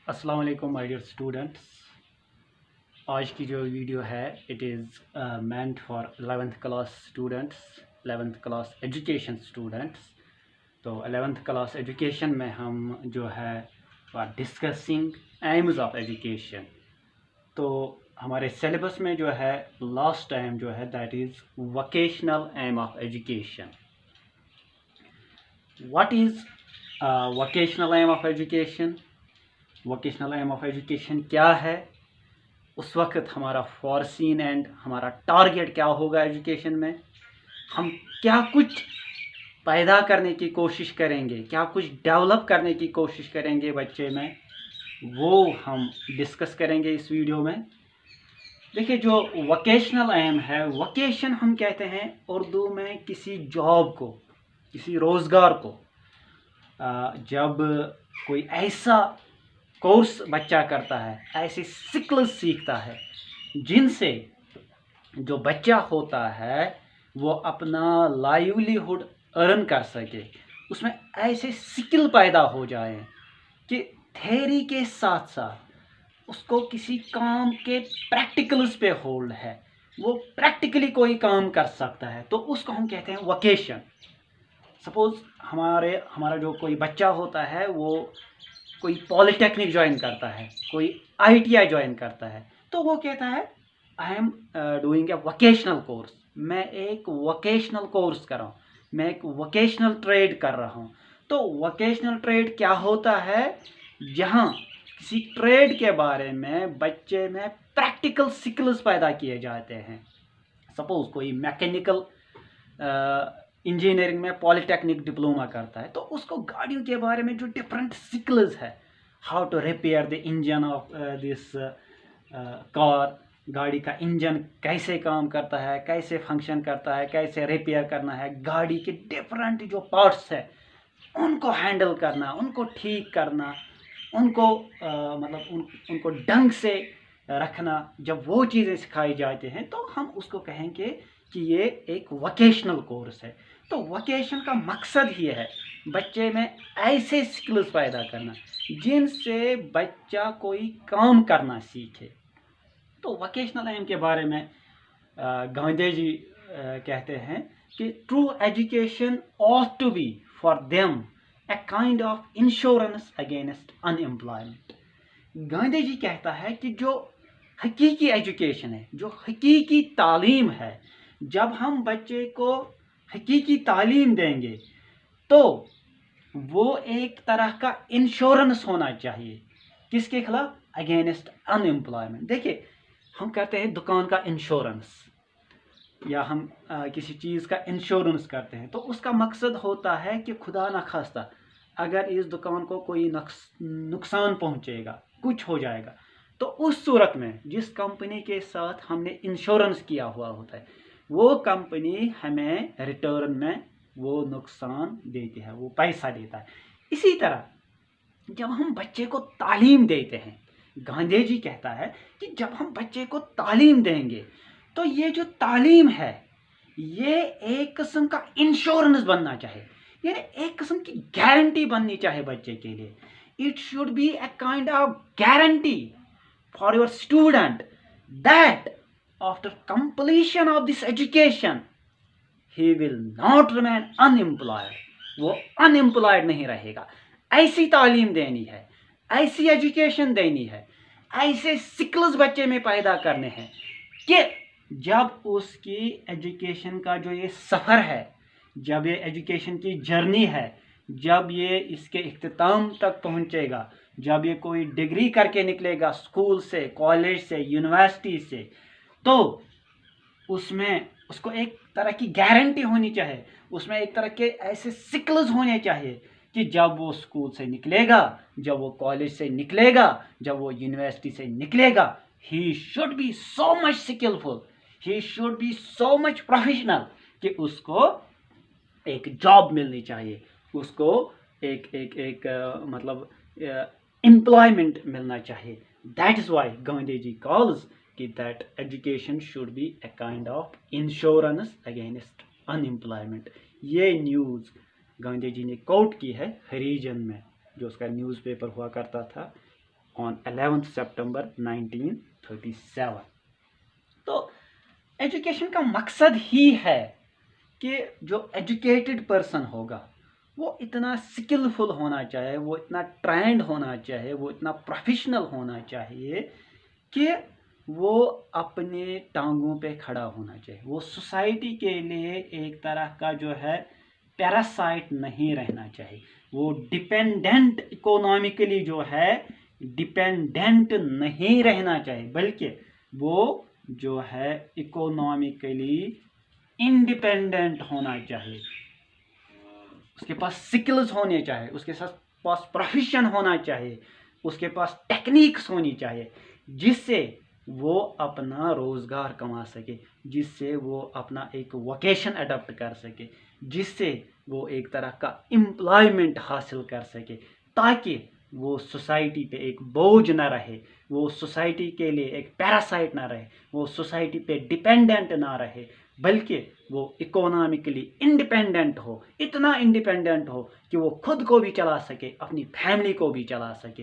अस्सलाम वालेकुम my dear students. आज की जो वीडियो है it is meant for 11th class students, 11th class education students. तो 11th क्लास एजुकेशन में हम जो है are discussing aims of education. तो हमारे सिलेबस में जो है लास्ट टाइम जो है that is vocational aim of education. What is vocational aim of education? Vocational aim of education क्या है, उस वक्त हमारा फॉरसीन एंड हमारा टारगेट क्या होगा एजुकेशन में, हम क्या कुछ पैदा करने की कोशिश करेंगे, क्या कुछ डेवलप करने की कोशिश करेंगे बच्चे में, वो हम डिस्कस करेंगे इस वीडियो में। देखिए, जो वोकेशनल एम है, वोकेशन हम कहते हैं उर्दू में किसी जॉब को, किसी रोज़गार को। जब कोई ऐसा कोर्स बच्चा करता है, ऐसे स्किल्स सीखता है जिनसे जो बच्चा होता है वो अपना लाइवलीहुड अर्न कर सके, उसमें ऐसे स्किल पैदा हो जाए कि थ्योरी के साथ साथ उसको किसी काम के प्रैक्टिकल्स पे होल्ड है, वो प्रैक्टिकली कोई काम कर सकता है, तो उसको हम कहते हैं वोकेशन। सपोज हमारा जो कोई बच्चा होता है वो कोई पॉलिटेक्निक ज्वाइन करता है, कोई आईटीआई ज्वाइन करता है, तो वो कहता है I am doing a vocational course, मैं एक वोकेशनल कोर्स कर रहा हूँ, मैं एक वोकेशनल ट्रेड कर रहा हूँ। तो वोकेशनल ट्रेड क्या होता है? जहाँ किसी ट्रेड के बारे में बच्चे में प्रैक्टिकल स्किल्स पैदा किए जाते हैं। सपोज कोई मैकेनिकल इंजीनियरिंग में पॉलिटेक्निक डिप्लोमा करता है, तो उसको गाड़ियों के बारे में जो डिफरेंट स्किल्स है, how to repair the engine of this car, गाड़ी का इंजन कैसे काम करता है, कैसे फंक्शन करता है, कैसे रिपेयर करना है, गाड़ी के डिफरेंट जो पार्ट्स है उनको हैंडल करना, उनको ठीक करना, उनको उनको ढंग से रखना, जब वो चीज़ें सिखाई जाती हैं तो हम उसको कहेंगे कि ये एक वोकेशनल कोर्स है। तो वोकेशन का मकसद ही है बच्चे में ऐसे स्किल्स पैदा करना जिनसे बच्चा कोई काम करना सीखे। तो वोकेशनल एम के बारे में गांधी जी कहते हैं कि true education ought to be for them a kind of insurance against unemployment. Gandhi ji कहता है कि जो हकीकी एजुकेशन है, जो हकीकी तालीम है, जब हम बच्चे को हकीकी तालीम देंगे तो वो एक तरह का इंश्योरेंस होना चाहिए। किसके खिलाफ? Against unemployment. देखिए, हम कहते हैं दुकान का इंश्योरेंस, या हम किसी चीज़ का इंश्योरेंस करते हैं, तो उसका मकसद होता है कि खुदा न खास्ता अगर इस दुकान को कोई नुकसान पहुंचेगा, कुछ हो जाएगा, तो उस सूरत में जिस कंपनी के साथ हमने इंश्योरेंस किया हुआ होता है वो कंपनी हमें रिटर्न में वो नुकसान देती है, वो पैसा देता है। इसी तरह जब हम बच्चे को तालीम देते हैं, गांधी जी कहता है कि जब हम बच्चे को तालीम देंगे तो ये जो तालीम है ये एक किस्म का इंश्योरेंस बनना चाहिए, यानी एक किस्म की गारंटी बननी चाहिए बच्चे के लिए। It should be a kind of guarantee for your student that after completion of this education he will not remain unemployed, वो अनएम्प्लॉयड नहीं रहेगा। ऐसी तालीम देनी है, ऐसी एजुकेशन देनी है, ऐसे स्किल्स बच्चे में पैदा करने हैं कि जब उसकी एजुकेशन का जो ये सफ़र है, जब ये एजुकेशन की जर्नी है, जब ये इसके इख्तिताम तक पहुंचेगा, जब ये कोई डिग्री करके निकलेगा स्कूल से, कॉलेज से, यूनिवर्सिटी से, तो उसमें उसको एक तरह की गारंटी होनी चाहिए, उसमें एक तरह के ऐसे स्किल्स होने चाहिए कि जब वो स्कूल से निकलेगा, जब वो कॉलेज से निकलेगा, जब वो यूनिवर्सिटी से निकलेगा, he should be so much skillful, he should be so much professional कि उसको एक जॉब मिलनी चाहिए, उसको एक एक एक मतलब एम्प्लॉयमेंट मिलना चाहिए। That is why Gandhi ji calls कि that education should be a kind of insurance against unemployment. ये न्यूज़ गांधी जी ने कोट की है हरिजन में, जो उसका न्यूज़पेपर हुआ करता था, on 11th September 1937। तो एजुकेशन का मकसद ही है कि जो एजुकेटेड पर्सन होगा वो इतना स्किलफुल होना चाहिए, वो इतना ट्रेंड होना चाहिए, वो इतना प्रोफेशनल होना चाहिए कि वो अपने टांगों पे खड़ा होना चाहिए, वो सोसाइटी के लिए एक तरह का जो है पैरासाइट नहीं रहना चाहिए, वो डिपेंडेंट इकोनॉमिकली जो है डिपेंडेंट नहीं रहना चाहिए, बल्कि वो जो है इकोनॉमिकली इंडिपेंडेंट होना चाहिए। उसके पास स्किल्स होने चाहिए, उसके पास प्रोफेशन होना चाहिए, उसके पास टेक्निक्स होनी चाहिए, जिससे वो अपना रोज़गार कमा सके, जिससे वो अपना एक वोकेशन अडॉप्ट कर सके, जिससे वो एक तरह का एम्प्लॉयमेंट हासिल कर सके, ताकि वो सोसाइटी पे एक बोझ ना रहे, वो सोसाइटी के लिए एक पैरासाइट ना रहे, वो सोसाइटी पे डिपेंडेंट ना रहे, बल्कि वो इकोनॉमिकली इंडिपेंडेंट हो, इतना इंडिपेंडेंट हो कि वो खुद को भी चला सके, अपनी फैमिली को भी चला सके।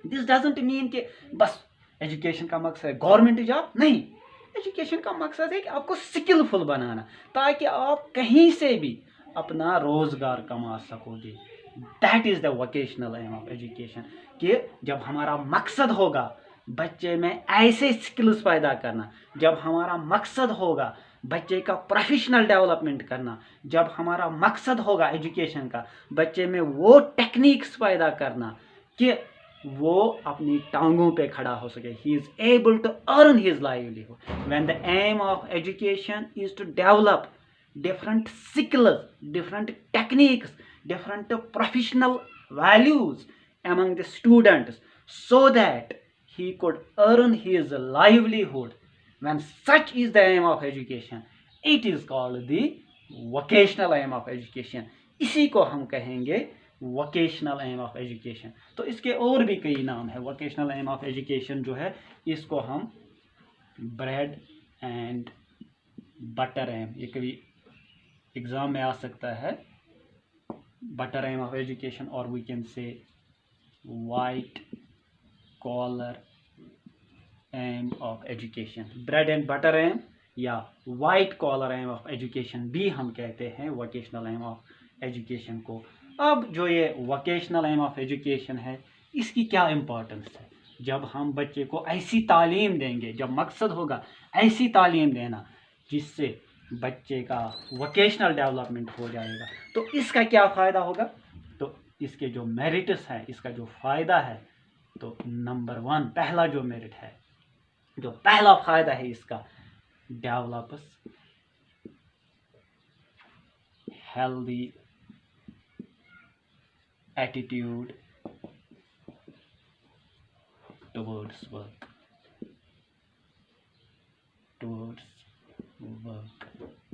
दिस डजंट मीन कि बस एजुकेशन का मकसद है गवर्नमेंट जॉब, नहीं। एजुकेशन का मकसद है कि आपको स्किलफुल बनाना, ताकि आप कहीं से भी अपना रोज़गार कमा सकोगे। That is the vocational aim of education, कि जब हमारा मकसद होगा बच्चे में ऐसे स्किल्स पैदा करना, जब हमारा मकसद होगा बच्चे का प्रोफेशनल डेवलपमेंट करना, जब हमारा मकसद होगा एजुकेशन का बच्चे में वो टेक्निक्स पैदा करना कि वो अपनी टांगों पे खड़ा हो सके, he is able to earn his livelihood. When the aim of education is to develop different skills, different techniques, different professional values among the students, so that he could earn his livelihood. When such is the aim of education, it is called the vocational aim of education. इसी को हम कहेंगे vocational aim of education। तो इसके और भी कई नाम है। vocational aim of education जो है इसको हम bread and butter aim, ये कभी एग्ज़ाम में आ सकता है, बटर एम ऑफ एजुकेशन, और we can say white collar aim of education. Bread and butter aim या white collar aim of education भी हम कहते हैं वोकेशनल एम ऑफ एजुकेशन को। अब जो ये वोकेशनल एम ऑफ एजुकेशन है, इसकी क्या इम्पोर्टेंस है? जब हम बच्चे को ऐसी तालीम देंगे, जब मकसद होगा ऐसी तालीम देना जिससे बच्चे का वोकेशनल डेवलपमेंट हो जाएगा, तो इसका क्या फ़ायदा होगा? तो इसके जो मेरिट्स हैं, इसका जो फ़ायदा है, तो नंबर 1 पहला जो मेरिट है, जो पहला फ़ायदा है इसका, develops healthy attitude towards work,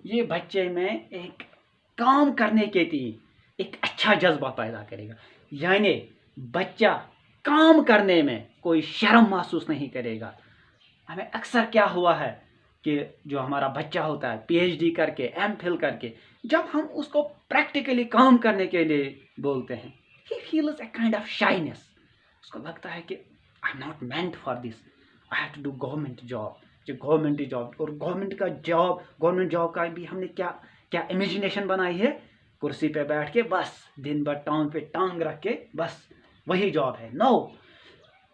ये बच्चे में एक काम करने के लिए एक अच्छा जज्बा पैदा करेगा। यानी बच्चा काम करने में कोई शर्म महसूस नहीं करेगा। हमें अक्सर क्या हुआ है कि जो हमारा बच्चा होता है PhD करके, MPhil करके, जब हम उसको प्रैक्टिकली काम करने के लिए बोलते हैं, he feels a kind of shyness। उसको लगता है कि I'm not meant for this, I have to do government job। जो गवर्नमेंट जॉब, और गवर्नमेंट जॉब का भी हमने क्या क्या इमेजिनेशन बनाई है, कुर्सी पे बैठ के बस दिन भर टांग पे टांग रख के बस वही जॉब है। नो,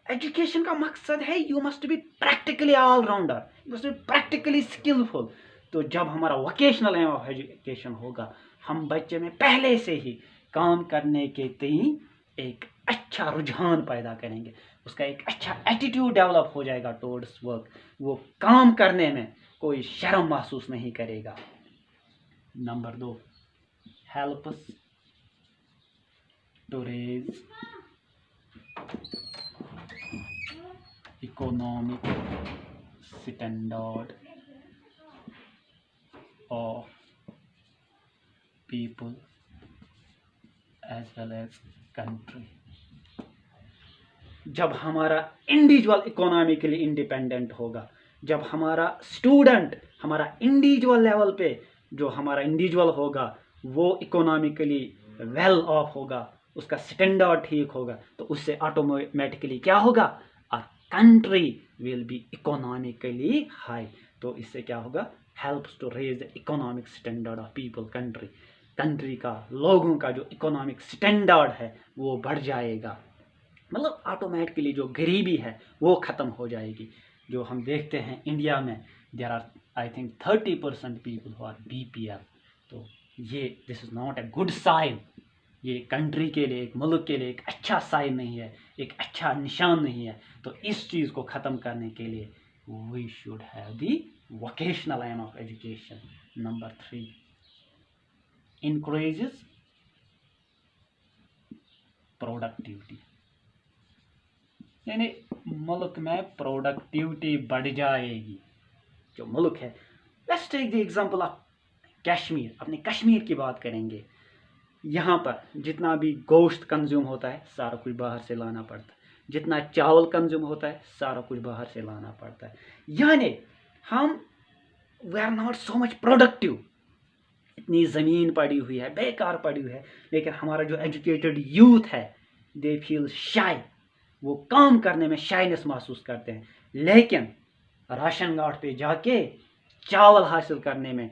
एजुकेशन का मकसद है you must be practically allrounder, you must be practically skillful. तो जब हमारा वोकेशनल एम ऑफ एजुकेशन होगा, हम बच्चे में पहले से ही काम करने के प्रति एक अच्छा रुझान पैदा करेंगे, उसका एक अच्छा एटीट्यूड डेवलप हो जाएगा टुवर्ड्स वर्क, वो काम करने में कोई शर्म महसूस नहीं करेगा। Number 2, helps to raise economic standard of people as well as country. जब हमारा इंडिविजुअल इकोनॉमिकली इंडिपेंडेंट होगा, जब हमारा स्टूडेंट हमारा इंडिविजुअल लेवल पे जो हमारा इंडिविजुअल होगा वो इकोनॉमिकली वेल ऑफ होगा, उसका स्टैंडर्ड ठीक होगा, तो उससे ऑटोमेटिकली क्या होगा, a country will be economically high. तो इससे क्या होगा, helps to raise the economic standard of people, country का, लोगों का जो इकोनॉमिक स्टैंडर्ड है वो बढ़ जाएगा। मतलब ऑटोमेटिकली जो गरीबी है वो ख़त्म हो जाएगी। जो हम देखते हैं इंडिया में, there are I think 30% people who are BPL। तो ये this is not a good sign. ये कंट्री के लिए, एक मुल्क के लिए एक अच्छा साइन नहीं है, एक अच्छा निशान नहीं है। तो इस चीज़ को ख़त्म करने के लिए we should have the vocational aim of education. Number 3, encourages productivity, यानी मुल्क में प्रोडक्टिविटी बढ़ जाएगी। जो मुल्क है, let's take the example of Kashmir, अपने कश्मीर की बात करेंगे। यहाँ पर जितना भी गोश्त कंज्यूम होता है सारा कुछ बाहर से लाना पड़ता है, जितना चावल कंज्यूम होता है सारा कुछ बाहर से लाना पड़ता है। यानी हम we are not so much productive. इतनी ज़मीन पड़ी हुई है, बेकार पड़ी हुई है, लेकिन हमारा जो एजुकेटेड यूथ है दे फील शाय, वो काम करने में शाइनेस महसूस करते हैं। लेकिन राशन कार्ड पे जाके चावल हासिल करने में,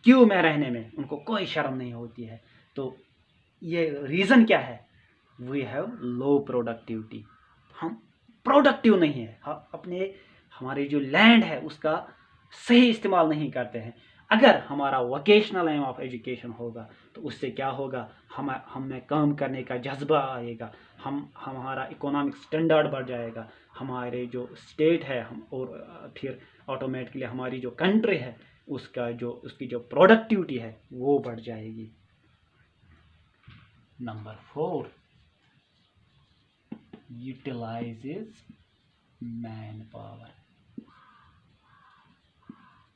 क्यू में रहने में उनको कोई शर्म नहीं होती है। तो ये रीज़न क्या है, वी हैव लो प्रोडक्टिविटी। हम प्रोडक्टिव नहीं है, अपने हमारे जो लैंड है उसका सही इस्तेमाल नहीं करते हैं। अगर हमारा वोकेशनल एम ऑफ एजुकेशन होगा तो उससे क्या होगा, हमें काम करने का जज्बा आएगा, हमारा इकोनॉमिक स्टैंडर्ड बढ़ जाएगा, हमारे जो स्टेट है हम, और फिर ऑटोमेटिकली हमारी जो कंट्री है उसकी जो प्रोडक्टिविटी है वो बढ़ जाएगी। नंबर 4, यूटिलाइजेस मैन पावर,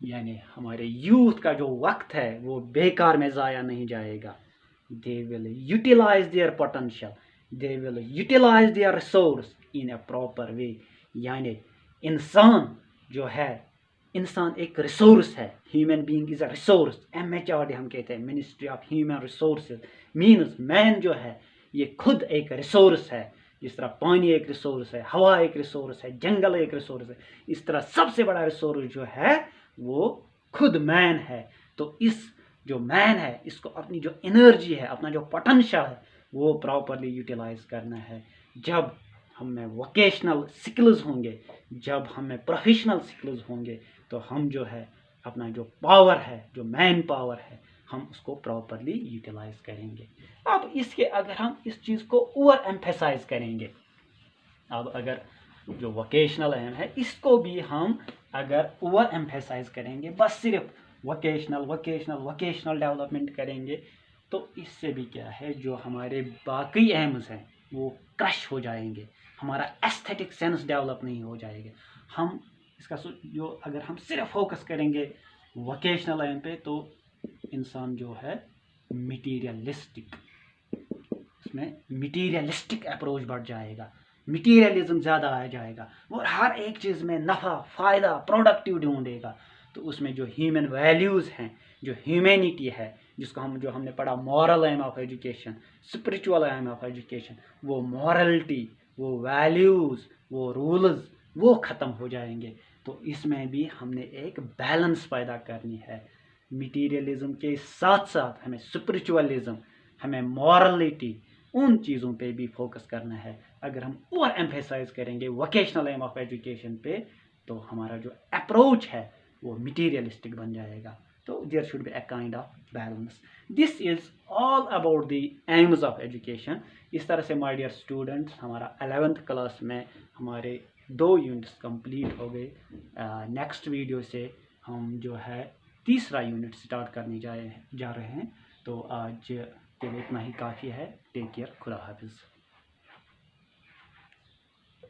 यानी हमारे यूथ का जो वक्त है वो बेकार में ज़ाया नहीं जाएगा। They will utilize their potential, they will utilize their resource in a proper way. यानी इंसान जो है, इंसान एक रिसोर्स है, human being is a resource. MHRD हम कहते हैं, ministry of human resources. Means man जो है ये खुद एक रिसोर्स है। जिस तरह पानी एक रिसोर्स है, हवा एक रिसोर्स है, जंगल एक रिसोर्स है, इस तरह सबसे बड़ा रिसोर्स जो है वो खुद मैन है। तो इस जो मैन है इसको अपनी जो एनर्जी है, अपना जो पोटेंशियल है वो प्रॉपरली यूटिलाइज करना है। जब हमें वोकेशनल स्किल्स होंगे, जब हमें प्रोफेशनल स्किल्स होंगे, तो हम जो है अपना जो पावर है, जो मैन पावर है, हम उसको प्रॉपरली यूटिलाइज करेंगे। अब इसके अगर हम इस चीज़ को ओवर एम्फेसाइज करेंगे, अब अगर जो वोकेशनल एम है इसको भी हम अगर ओवर एम्फेसाइज करेंगे, बस सिर्फ वोकेशनल वोकेशनल वोकेशनल डेवलपमेंट करेंगे, तो इससे भी क्या है, जो हमारे बाकी एम्स हैं वो क्रश हो जाएंगे, हमारा एस्थेटिक सेंस डेवलप नहीं हो जाएगा। हम इसका जो अगर हम सिर्फ फोकस करेंगे वोकेशनल एम पे, तो इंसान जो है मटीरियलिस्टिक, उसमें मटीरियलिस्टिक अप्रोच बढ़ जाएगा, मटीरियलिज्म ज़्यादा आ जाएगा और हर एक चीज़ में नफ़ा फ़ायदा प्रोडक्टिव ढूंढेगा। तो उसमें जो ह्यूमन वैल्यूज़ हैं, जो ह्यूमैनिटी है, जिसको जो हमने पढ़ा moral aim of education, spiritual aim of education, वो मॉरलिटी, वो वैल्यूज़, वो रूल्स वो ख़त्म हो जाएंगे। तो इसमें भी हमने एक बैलेंस पैदा करनी है। मटीरियलिज्म के साथ साथ हमें स्पिरिचुअलिज्म, हमें मॉरलिटी, उन चीज़ों पे भी फोकस करना है। अगर हम ओवर एम्फेसाइज करेंगे वोकेशनल एम ऑफ एजुकेशन पे, तो हमारा जो अप्रोच है वो मटीरियलिस्टिक बन जाएगा। तो there should be a kind of balance. This is all about the aims of education. इस तरह से माय डियर स्टूडेंट्स, हमारा 11th क्लास में हमारे 2 यूनिट्स कंप्लीट हो गए। नेक्स्ट वीडियो से हम जो है तीसरा यूनिट स्टार्ट करने जा रहे हैं। तो आज के लिए इतना ही काफ़ी है। टेक केयर, खुदा हाफिज़।